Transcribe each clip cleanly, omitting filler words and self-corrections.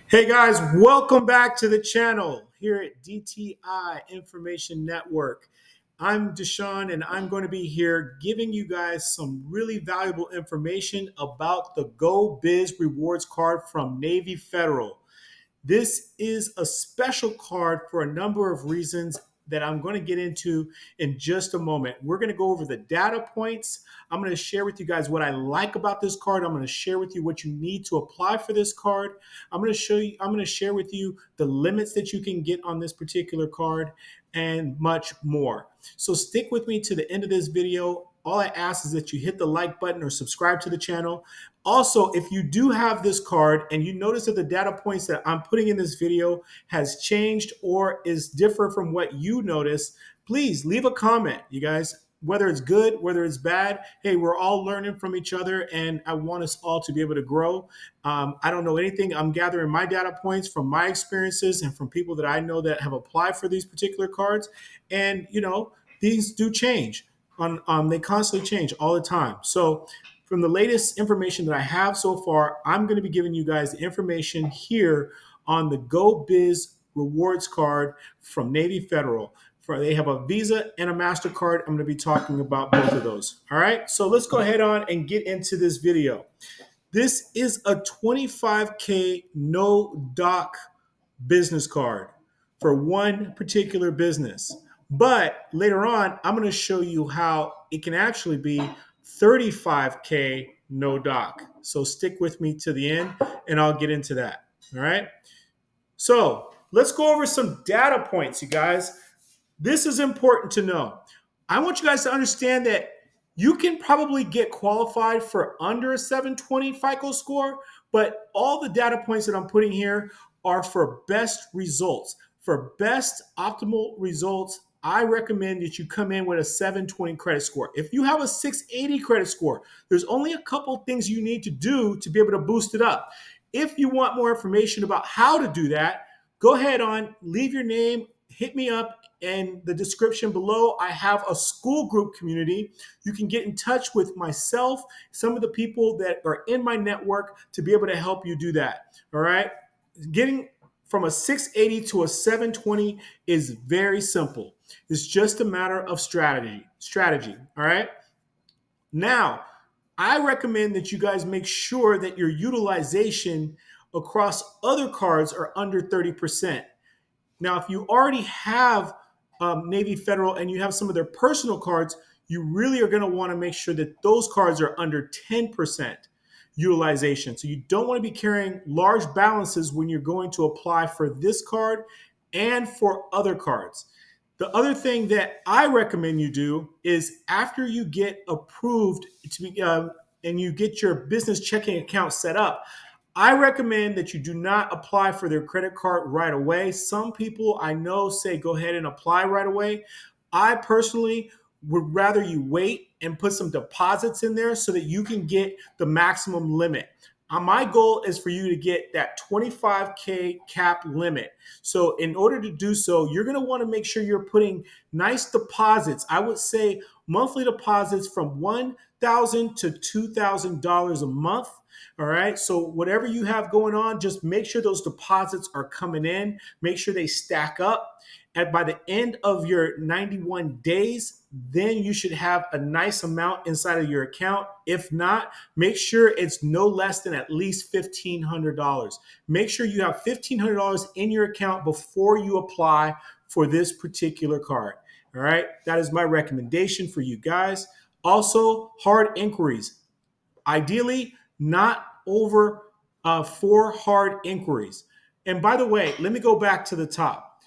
Hey guys, welcome back to the channel here at DTI Information Network. I'm Deshaun and I'm going to be here giving you guys some really valuable information about the Go Biz Rewards Card from Navy Federal. This is a special card for a number of reasons that I'm going to get into in just a moment. We're going to go over the data points. I'm going to share with you guys what I like about this card. I'm going to share with you what you need to apply for this card. I'm going to share with you the limits that you can get on this particular card and much more. So stick with me to the end of this video. All I ask is that you hit the like button or subscribe to the channel. Also, if you do have this card and you notice that the data points that I'm putting in this video has changed or is different from what you notice, please leave a comment, you guys. Whether it's good, whether it's bad, hey, we're all learning from each other, and I want us all to be able to grow. I don't know anything. I'm gathering my data points from my experiences and from people that I know that have applied for these particular cards. And, these do change. They constantly change all the time. So from the latest information that I have so far, I'm going to be giving you guys the information here on the Go Biz Rewards Card from Navy Federal. They have a Visa and a MasterCard. I'm going to be talking about both of those. All right, so let's go ahead on and get into this video. This is a 25K no doc business card for one particular business. But later on, I'm going to show you how it can actually be 35K no doc. So stick with me to the end and I'll get into that. All right. So let's go over some data points, you guys. This is important to know. I want you guys to understand that you can probably get qualified for under a 720 FICO score, but all the data points that I'm putting here are for best results. For best optimal results, I recommend that you come in with a 720 credit score. If you have a 680 credit score, there's only a couple things you need to do to be able to boost it up. If you want more information about how to do that, go ahead on, leave your name, hit me up in the description below. I have a school group community. You can get in touch with myself, some of the people that are in my network to be able to help you do that. All right. Getting from a 680 to a 720 is very simple. It's just a matter of strategy. All right. Now, I recommend that you guys make sure that your utilization across other cards are under 30%. Now, if you already have Navy Federal and you have some of their personal cards, you really are going to want to make sure that those cards are under 10% utilization. So you don't want to be carrying large balances when you're going to apply for this card and for other cards. The other thing that I recommend you do is after you get approved and you get your business checking account set up, I recommend that you do not apply for their credit card right away. Some people I know say go ahead and apply right away. I personally would rather you wait and put some deposits in there so that you can get the maximum limit. My goal is for you to get that 25K cap limit. So in order to do so, you're going to want to make sure you're putting nice deposits. I would say monthly deposits from $1,000 to $2,000 a month. All right. So whatever you have going on, just make sure those deposits are coming in. Make sure they stack up. And by the end of your 91 days, then you should have a nice amount inside of your account. If not, make sure it's no less than at least $1,500. Make sure you have $1,500 in your account before you apply for this particular card. All right. That is my recommendation for you guys. Also, hard inquiries. Ideally, not over 4 hard inquiries. And by the way, let me go back to the top.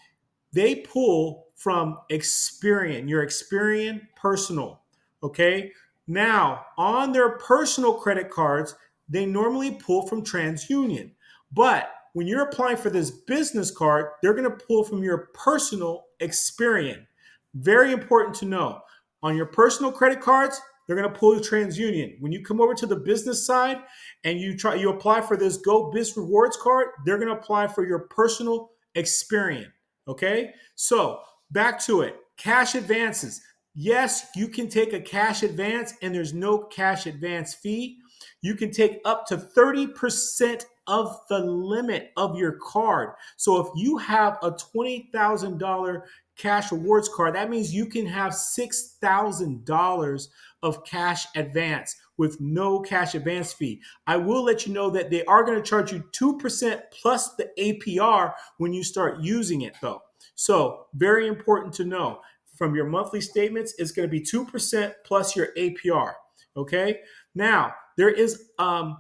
They pull from Experian, your Experian personal, okay? Now, on their personal credit cards, they normally pull from TransUnion. But when you're applying for this business card, they're going to pull from your personal Experian. Very important to know. On your personal credit cards, they're going to pull TransUnion. When you come over to the business side and you apply for this Go Biz Rewards Card, they're going to apply for your personal Experian. Okay, so back to it. Cash advances. Yes, you can take a cash advance and there's no cash advance fee. You can take up to 30% of the limit of your card. So if you have a $20,000 cash rewards card, that means you can have $6,000 of cash advance with no cash advance fee. I will let you know that they are going to charge you 2% plus the APR when you start using it, though. So, very important to know. From your monthly statements, it's going to be 2% plus your APR. Okay. Now, there is the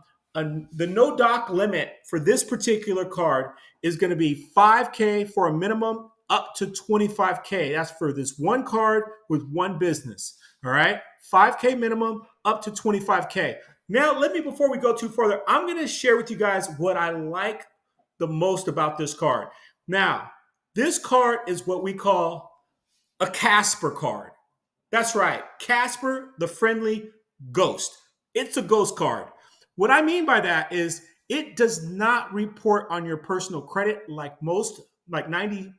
no doc limit for this particular card is going to be 5K for a minimum up to 25K. That's for this one card with one business. All right. 5K minimum up to 25K. Now, before we go too further, I'm going to share with you guys what I like the most about this card. Now, this card is what we call a Casper card. That's right, Casper, the friendly ghost. It's a ghost card. What I mean by that is it does not report on your personal credit like 95%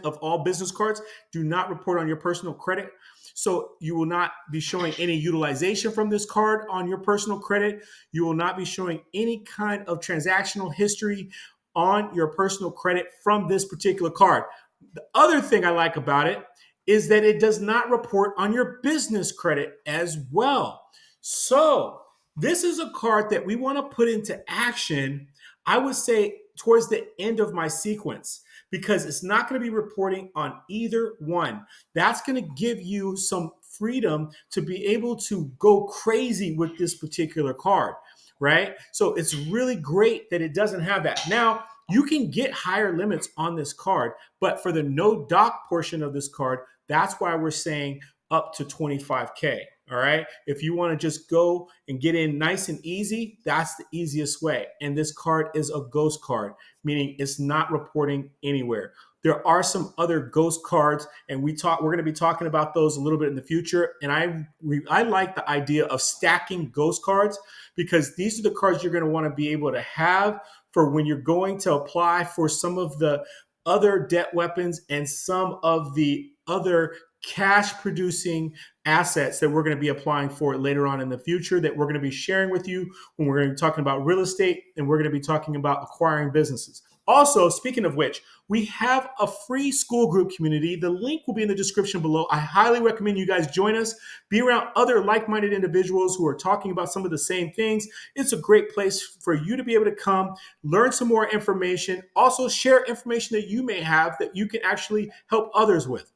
of all business cards do not report on your personal credit. So you will not be showing any utilization from this card on your personal credit. You will not be showing any kind of transactional history on your personal credit from this particular card. The other thing I like about it is that it does not report on your business credit as well. So this is a card that we want to put into action, I would say, towards the end of my sequence, because it's not going to be reporting on either one. That's going to give you some freedom to be able to go crazy with this particular card, right? So it's really great that it doesn't have that. Now, you can get higher limits on this card, but for the no doc portion of this card, that's why we're saying up to 25K. All right. If you want to just go and get in nice and easy, that's the easiest way. And this card is a ghost card, meaning it's not reporting anywhere. There are some other ghost cards, and we're going to be talking about those a little bit in the future. And I like the idea of stacking ghost cards, because these are the cards you're going to want to be able to have for when you're going to apply for some of the other debt weapons and some of the other cash producing assets that we're going to be applying for later on in the future, that we're going to be sharing with you when we're going to be talking about real estate and we're going to be talking about acquiring businesses. Also, speaking of which, we have a free school group community. The link will be in the description below. I highly recommend you guys join us, be around other like-minded individuals who are talking about some of the same things. It's a great place for you to be able to come, learn some more information, also share information that you may have that you can actually help others with.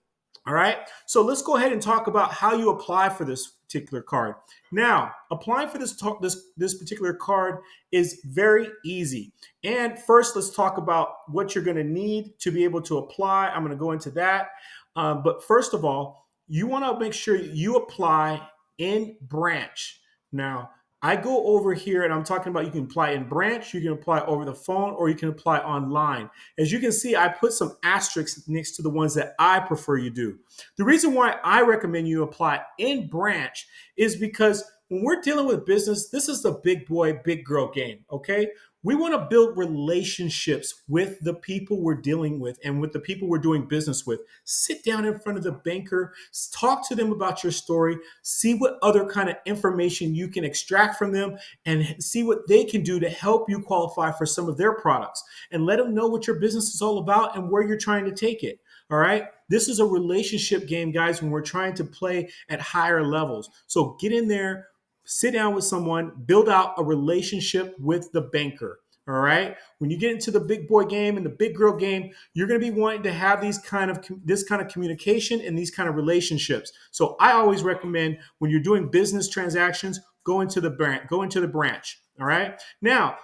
All right, so let's go ahead and talk about how you apply for this particular card. Now, applying for this particular card is very easy. And first, let's talk about what you're going to need to be able to apply. I'm going to go into that. But first of all, you want to make sure you apply in branch. Now, I go over here and I'm talking about you can apply in branch, you can apply over the phone, or you can apply online. As you can see, I put some asterisks next to the ones that I prefer you do. The reason why I recommend you apply in branch is because when we're dealing with business, this is the big boy, big girl game, okay? We want to build relationships with the people we're dealing with and with the people we're doing business with. Sit down in front of the banker, talk to them about your story, see what other kind of information you can extract from them, and see what they can do to help you qualify for some of their products. And let them know what your business is all about and where you're trying to take it. All right. This is a relationship game, guys, when we're trying to play at higher levels. So get in there, sit down with someone, build out a relationship with the banker. All right. When you get into the big boy game and the big girl game, you're going to be wanting to have this kind of communication and these kind of relationships. So I always recommend when you're doing business transactions, go into the branch. All right. Now,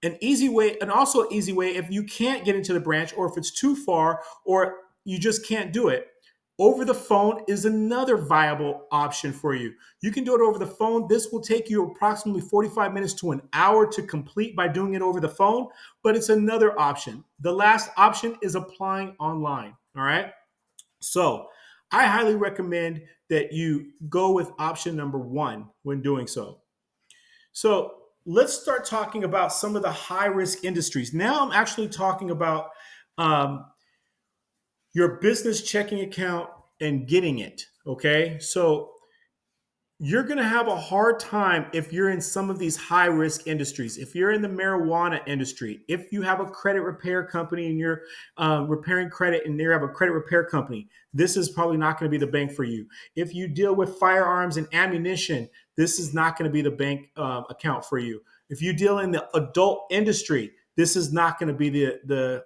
an easy way if you can't get into the branch, or if it's too far, or you just can't do it, over the phone is another viable option for you. You can do it over the phone. This will take you approximately 45 minutes to an hour to complete by doing it over the phone, but it's another option. The last option is applying online. All right. So I highly recommend that you go with option number one when doing so. So let's start talking about some of the high risk industries. Now I'm actually talking about your business checking account and getting it. Okay. So you're going to have a hard time if you're in some of these high risk industries. If you're in the marijuana industry, if you have a credit repair company and you're repairing credit and you have a credit repair company, this is probably not going to be the bank for you. If you deal with firearms and ammunition, this is not going to be the bank account for you. If you deal in the adult industry, this is not going to be the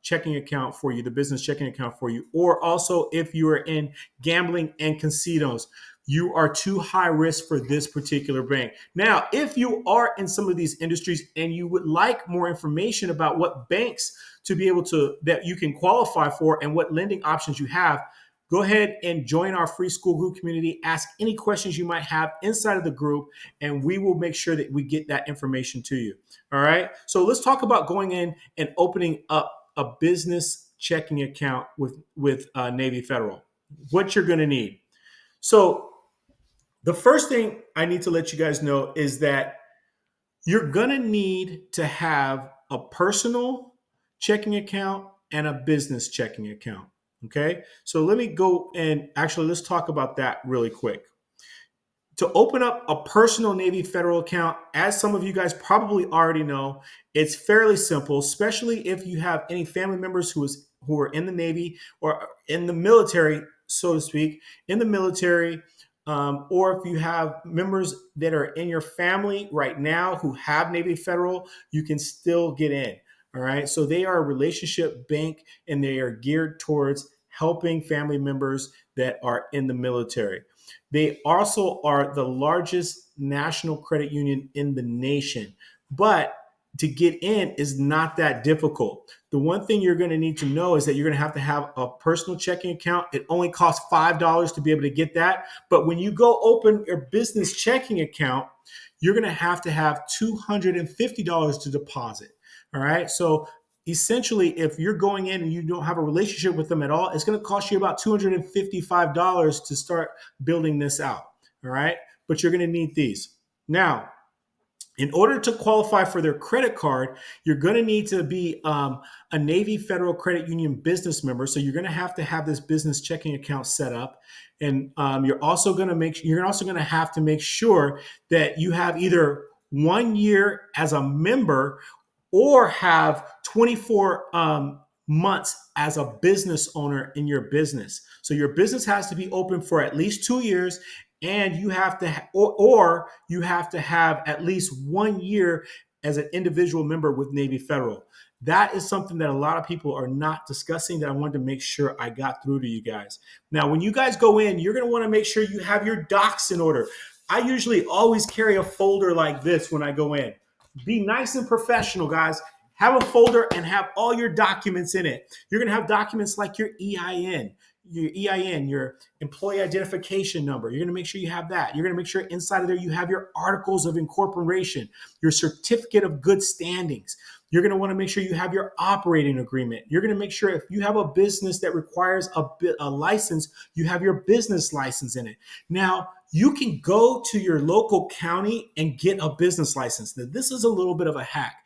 checking account for you, the business checking account for you. Or also, if you are in gambling and casinos, you are too high risk for this particular bank. Now, if you are in some of these industries and you would like more information about what banks to be able to that you can qualify for and what lending options you have, go ahead and join our free school group community. Ask any questions you might have inside of the group, and we will make sure that we get that information to you. All right. So let's talk about going in and opening up a business checking account with Navy Federal. What you're going to need. So the first thing I need to let you guys know is that you're going to need to have a personal checking account and a business checking account. Okay. So let me go and actually let's talk about that really quick. To open up a personal Navy Federal account, as some of you guys probably already know, it's fairly simple, especially if you have any family members who are in the Navy or in the military, so to speak, in the military, or if you have members that are in your family right now who have Navy Federal, you can still get in. All right. So they are a relationship bank and they are geared towards helping family members that are in the military. They also are the largest national credit union in the nation. But to get in is not that difficult. The one thing you're going to need to know is that you're going to have a personal checking account. It only costs $5 to be able to get that. But when you go open your business checking account, you're going to have $250 to deposit. All right. So essentially, if you're going in and you don't have a relationship with them at all, it's going to cost you about $255 to start building this out. All right. But you're going to need these. Now, in order to qualify for their credit card, you're going to need to be a Navy Federal Credit Union business member. So you're going to have this business checking account set up, and you're also going to have to make sure that you have either 1 year as a member or have 24 months as a business owner in your business. So your business has to be open for at least 2 years, and you have to or you have to have at least 1 year as an individual member with Navy Federal. That is something that a lot of people are not discussing that I wanted to make sure I got through to you guys. Now, when you guys go in, you're going to want to make sure you have your docs in order. I usually always carry a folder like this when I go in. Be nice and professional, guys. Have a folder and have all your documents in it. You're going to have documents like your EIN, your employee identification number. You're going to make sure you have that. You're going to make sure inside of there you have your articles of incorporation, your certificate of good standings. You're going to want to make sure you have your operating agreement. You're going to make sure if you have a business that requires a license, you have your business license in it. Now, you can go to your local county and get a business license. Now, this is a little bit of a hack.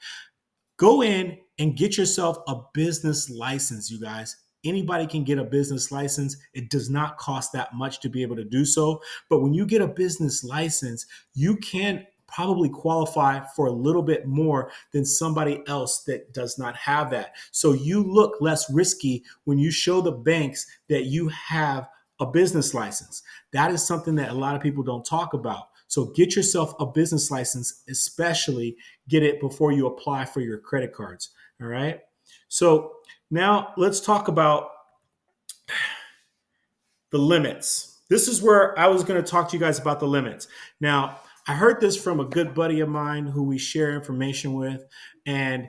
Go in and get yourself a business license, you guys. Anybody can get a business license. It does not cost that much to be able to do so. But when you get a business license, you can probably qualify for a little bit more than somebody else that does not have that. So you look less risky when you show the banks that you have a business license. That is something that a lot of people don't talk about. So get yourself a business license, especially get it before you apply for your credit cards. All right. So now let's talk about the limits. This is where I was going to talk to you guys about the limits. Now, I heard this from a good buddy of mine who we share information with, and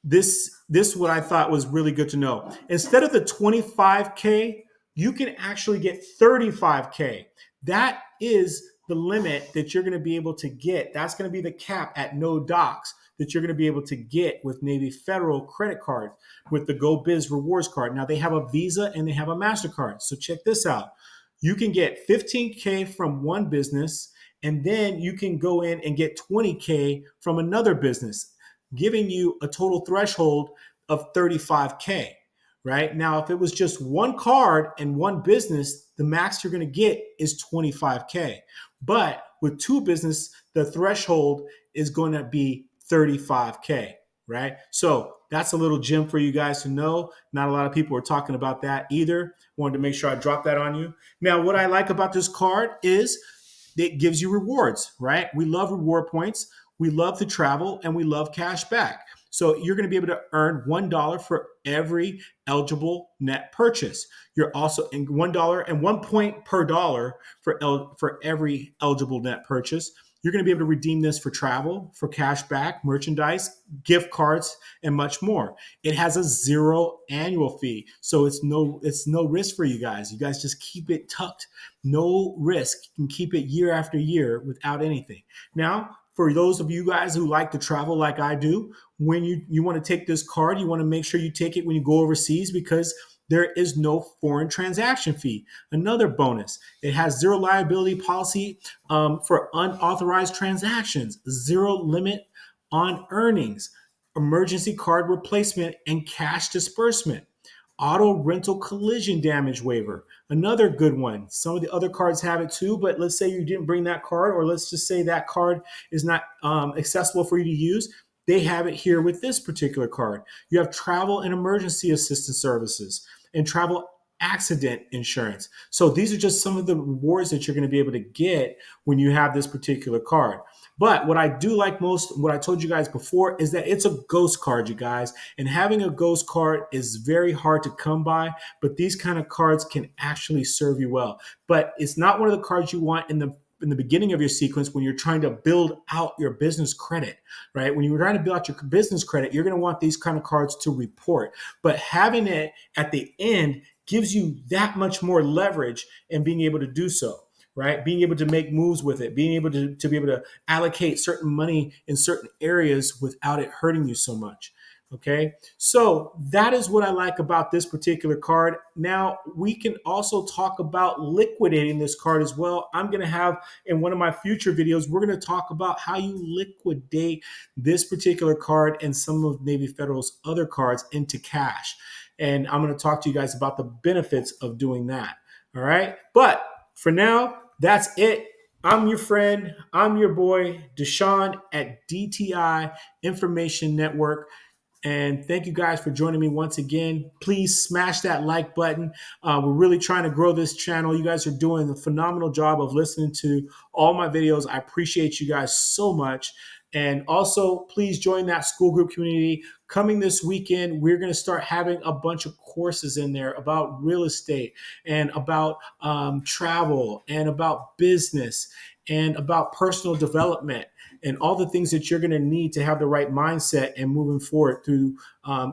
this what I thought was really good to know. Instead of the 25K, you can actually get 35K. That is the limit that you're going to be able to get. That's going to be the cap at no docs that you're going to be able to get with Navy Federal credit card, with the Go Biz Rewards Card. Now, they have a Visa and they have a MasterCard. So check this out. You can get 15K from one business, and then you can go in and get 20K from another business, giving you a total threshold of 35K. Right now, if it was just one card and one business, the max you're going to get is 25K. But with two business, the threshold is going to be 35K, right? So that's a little gem for you guys to know. Not a lot of people are talking about that either. Wanted to make sure I drop that on you. Now, what I like about this card is it gives you rewards, right? We love reward points. We love to travel and we love cash back. So you're going to be able to earn $1 for every eligible net purchase. You're also in $1 and 1 point per dollar for every eligible net purchase. You're going to be able to redeem this for travel, for cash back, merchandise, gift cards, and much more. It has a 0 annual fee, so it's no risk for you guys. You guys just keep it tucked, no risk. You can keep it year after year without anything. Now, for those of you guys who like to travel like I do, when you want to take this card, you want to make sure you take it when you go overseas because there is no foreign transaction fee. Another bonus, it has zero liability policy for unauthorized transactions, zero limit on earnings, emergency card replacement, and cash disbursement. Auto rental collision damage waiver, another good one. Some of the other cards have it too, but let's say you didn't bring that card, or let's just say that card is not accessible for you to use. They have it here with this particular card. You have travel and emergency assistance services and travel accident insurance. So these are just some of the rewards that you're going to be able to get when you have this particular card. But what I do like most, what I told you guys before, is that it's a ghost card, you guys. And having a ghost card is very hard to come by, but these kind of cards can actually serve you well. But it's not one of the cards you want in the beginning of your sequence when you're trying to build out your business credit, right? When you're trying to build out your business credit, you're going to want these kind of cards to report. But having it at the end gives you that much more leverage in being able to do so, right? Being able to make moves with it, being able to be able to allocate certain money in certain areas without it hurting you so much. Okay, so that is what I like about this particular card. Now, we can also talk about liquidating this card as well. I'm going to have in one of my future videos, we're going to talk about how you liquidate this particular card and some of Navy Federal's other cards into cash. And I'm going to talk to you guys about the benefits of doing that. All right, but for now, that's it. I'm your friend. I'm your boy, Deshaun at DTI Information Network. And thank you guys for joining me once again. Please smash that like button. We're really trying to grow this channel. You guys are doing a phenomenal job of listening to all my videos. I appreciate you guys so much. And also, please join that school group community. Coming this weekend, we're going to start having a bunch of courses in there about real estate and about travel and about business and about personal development and all the things that you're going to need to have the right mindset and moving forward through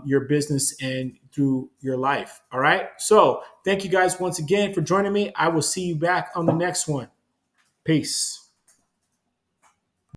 your business and through your life. All right. So thank you guys once again for joining me. I will see you back on the next one. Peace.